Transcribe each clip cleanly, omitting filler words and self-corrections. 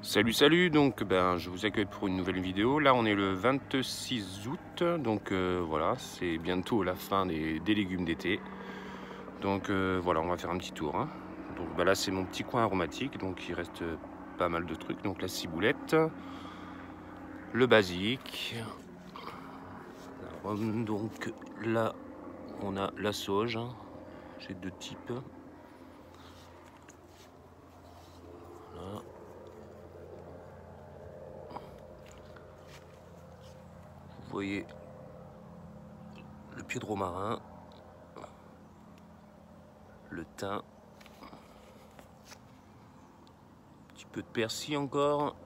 Salut, donc je vous accueille pour une nouvelle vidéo. Là on est le 26 août, donc voilà, c'est bientôt la fin des légumes d'été. Donc voilà, on va faire un petit tour, hein. Donc là c'est mon petit coin aromatique, donc il reste pas mal de trucs. Donc la ciboulette, le basique, la rhum. Donc là on a la sauge, hein. J'ai deux types. Voilà. Vous voyez le pied de romarin, le thym, un petit peu de persil encore,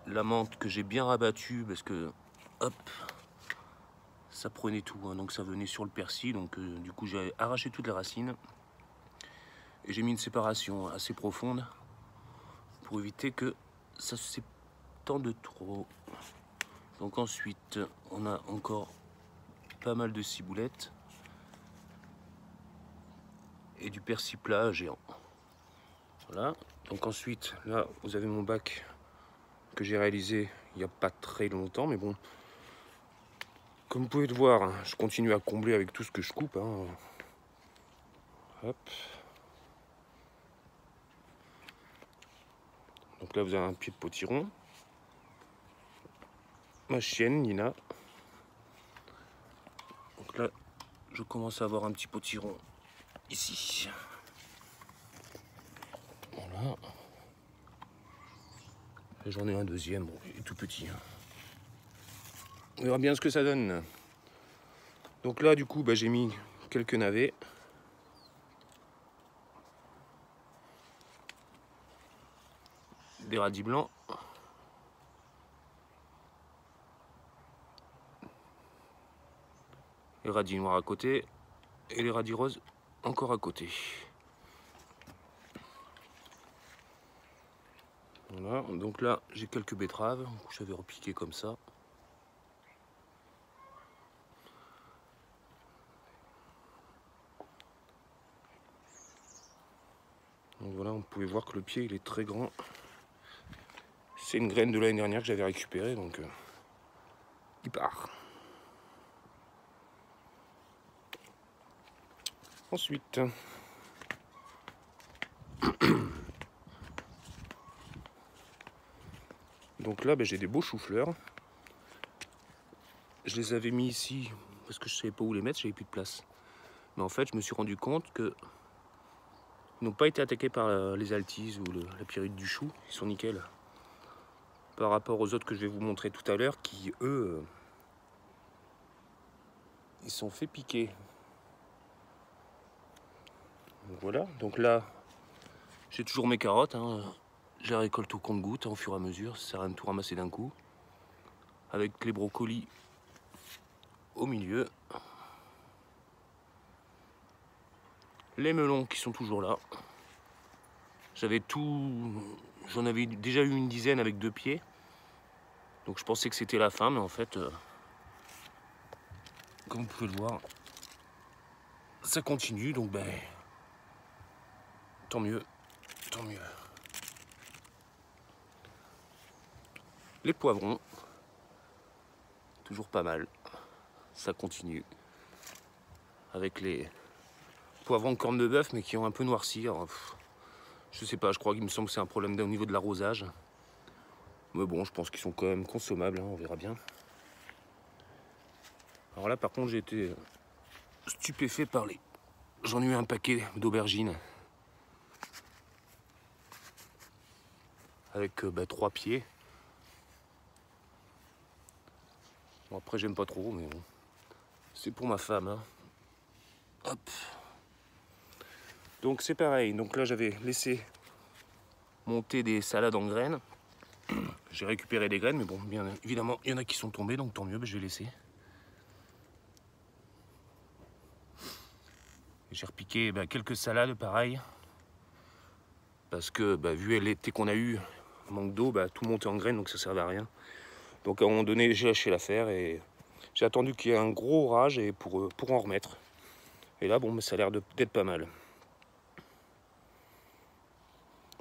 la menthe que j'ai bien rabattue parce que hop, ça prenait tout, hein, donc ça venait sur le persil. Donc du coup j'ai arraché toutes les racines et j'ai mis une séparation assez profonde pour éviter que ça s'étende trop. Donc ensuite on a encore pas mal de ciboulettes et du persil plat géant. Voilà, donc ensuite là vous avez mon bac que j'ai réalisé il n'y a pas très longtemps, mais bon, comme vous pouvez le voir, hein, je continue à combler avec tout ce que je coupe, hein. Hop. Donc là vous avez un pied de potiron, ma chienne Nina. Donc là je commence à avoir un petit potiron ici. Voilà. J'en ai un deuxième, bon, il est tout petit, hein. On verra bien ce que ça donne. Donc là du coup j'ai mis quelques navets. Des radis blancs. Les radis noirs à côté. Et les radis roses encore à côté. Voilà, donc là j'ai quelques betteraves que j'avais repiquées comme ça. Donc voilà, on pouvait voir que le pied il est très grand. C'est une graine de l'année dernière que j'avais récupérée, donc il part. Ensuite, donc là j'ai des beaux choux-fleurs. Je les avais mis ici parce que je savais pas où les mettre, j'avais plus de place. Mais en fait, je me suis rendu compte que ils n'ont pas été attaqués par les altises ou la pyrite du chou. Ils sont nickel. Par rapport aux autres que je vais vous montrer tout à l'heure, qui eux, ils sont fait piquer. Donc voilà. Donc là, j'ai toujours mes carottes, hein. Je les récolte au compte-gouttes, hein, au fur et à mesure. Ça sert à rien de tout ramasser d'un coup. Avec les brocolis au milieu. Les melons qui sont toujours là. J'avais tout... J'en avais déjà eu une dizaine avec 2 pieds. Donc je pensais que c'était la fin, mais en fait, comme vous pouvez le voir, ça continue. Donc tant mieux, tant mieux. Les poivrons, toujours pas mal. Ça continue. Avec les poivrons de corne de bœuf, mais qui ont un peu noirci. Alors, je sais pas, je crois qu'il me semble que c'est un problème au niveau de l'arrosage. Mais bon, je pense qu'ils sont quand même consommables, hein, on verra bien. Alors là, par contre, j'ai été stupéfait par les... J'en ai eu un paquet d'aubergines. Avec 3 pieds. Bon, après, j'aime pas trop, mais bon. C'est pour ma femme, hein. Hop. Donc c'est pareil. Donc là, j'avais laissé monter des salades en graines. J'ai récupéré des graines, mais bon, bien évidemment, il y en a qui sont tombés, donc tant mieux, je vais laisser. J'ai repiqué quelques salades, pareil. Parce que vu l'été qu'on a eu, manque d'eau, tout montait en graines, donc ça servait à rien. Donc à un moment donné, j'ai lâché l'affaire et j'ai attendu qu'il y ait un gros orage et pour en remettre. Et là, bon, ça a l'air d'être pas mal.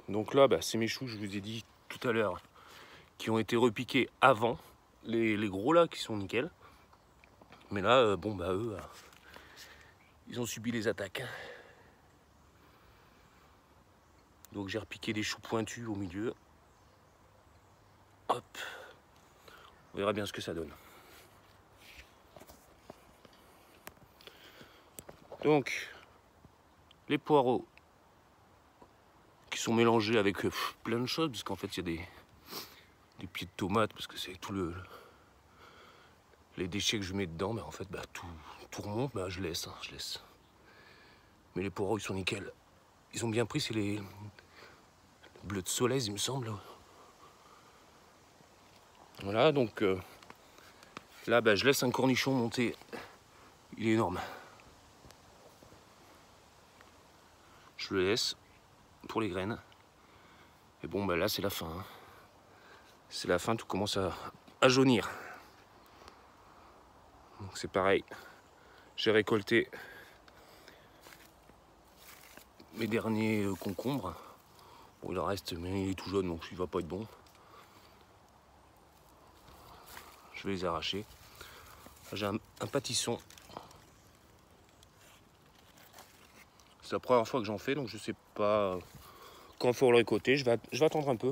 Donc là, bah, c'est mes choux, je vous ai dit tout à l'heure, qui ont été repiqués avant. Les gros là, qui sont nickel. Mais là, bon, bah eux, ils ont subi les attaques. Donc j'ai repiqué des choux pointus au milieu. Hop. On verra bien ce que ça donne. Donc, les poireaux qui sont mélangés avec plein de choses, parce qu'en fait, il y a des pieds de tomates, parce que c'est tout les déchets que je mets dedans, mais en fait, bah, tout remonte, bah, je laisse. Mais les poireaux, ils sont nickel. Ils ont bien pris, c'est les bleus de Solèze, il me semble. Voilà, donc là, bah, je laisse un cornichon monter. Il est énorme. Je le laisse pour les graines. Et bon, bah, là, c'est la fin. Hein. C'est la fin, tout commence à jaunir. Donc c'est pareil. J'ai récolté mes derniers concombres. Bon, il en reste, mais il est tout jaune, donc il va pas être bon. Je vais les arracher. J'ai un pâtisson. C'est la première fois que j'en fais, donc je sais pas quand il faut le récolter. Je vais attendre un peu.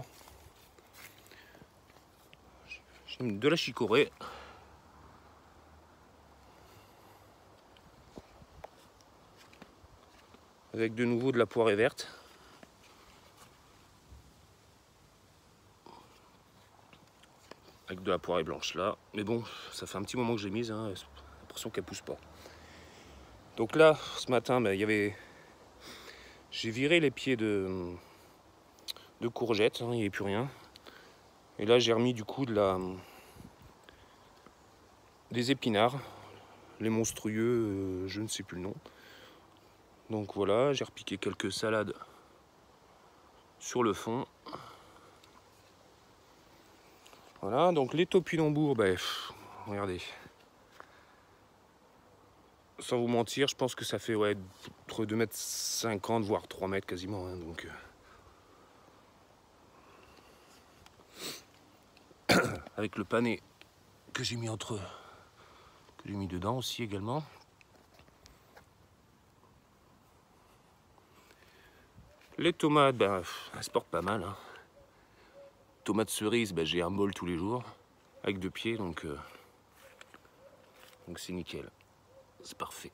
J'ai de la chicorée. Avec de nouveau de la poirée verte. Avec de la poirée blanche là. Mais bon, ça fait un petit moment que j'ai mise. Hein. J'ai l'impression qu'elle pousse pas. Donc là, ce matin, bah, j'ai viré les pieds de courgettes. Hein, il n'y avait plus rien. Et là, j'ai remis du coup des épinards. Les monstrueux, je ne sais plus le nom. Donc voilà, j'ai repiqué quelques salades sur le fond. Voilà, donc les topinambours, ben, regardez. Sans vous mentir, je pense que ça fait ouais, entre 2,50 m, voire 3 mètres quasiment. Hein, donc, avec le pané que j'ai mis que j'ai mis dedans aussi également. Les tomates, ben, elles se portent pas mal. Hein. Tomates cerises, ben, j'ai un bol tous les jours avec 2 pieds, donc c'est nickel. C'est parfait.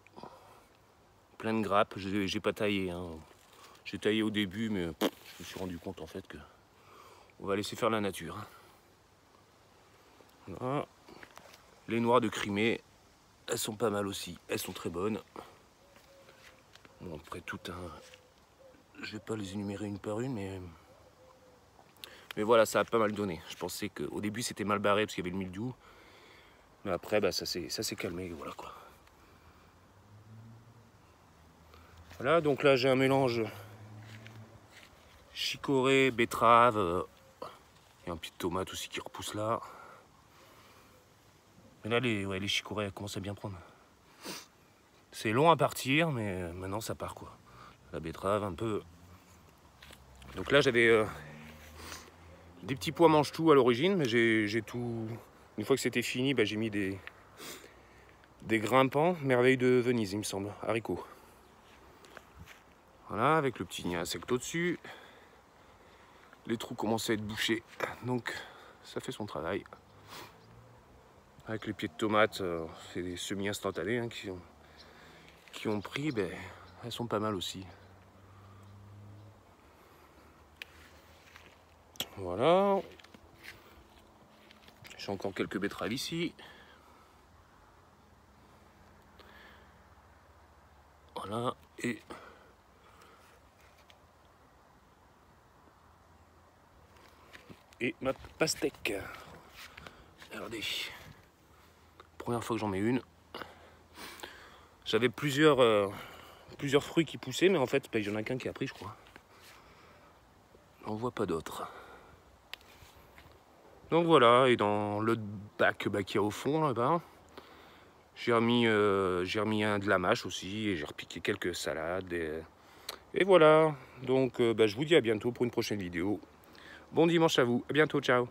Plein de grappes, j'ai pas taillé. Hein. J'ai taillé au début, mais je me suis rendu compte en fait que on va laisser faire la nature. Hein. Voilà. Les noix de Crimée, elles sont pas mal aussi. Elles sont très bonnes. Bon, après tout un... Je vais pas les énumérer une par une, mais voilà, ça a pas mal donné. Je pensais qu'au début c'était mal barré parce qu'il y avait le mildiou. Mais après, bah, ça s'est calmé, voilà quoi. Voilà, donc là j'ai un mélange chicorée, betterave, il y a un petit tomate aussi qui repousse là. Mais là les chicorées commencent à bien prendre. C'est long à partir, mais maintenant ça part quoi. La betterave un peu. Donc là j'avais des petits pois mange-tout à l'origine, mais j'ai tout. Une fois que c'était fini, bah, j'ai mis des grimpants, merveille de Venise il me semble, haricots. Voilà, avec le petit nid insecte au-dessus. Les trous commencent à être bouchés, donc ça fait son travail. Avec les pieds de tomates, c'est des semi-instantanés hein, qui ont pris, ben, elles sont pas mal aussi. Voilà. J'ai encore quelques betteraves ici. Voilà, et ma pastèque. Regardez. Première fois que j'en mets une. J'avais plusieurs fruits qui poussaient, mais en fait, il y en a qu'un qui a pris, je crois. On voit pas d'autres. Donc voilà, et dans le bac qu'il y a au fond là-bas, j'ai remis de la mâche aussi, et j'ai repiqué quelques salades, Et voilà, donc je vous dis à bientôt pour une prochaine vidéo. Bon dimanche à vous, à bientôt, ciao.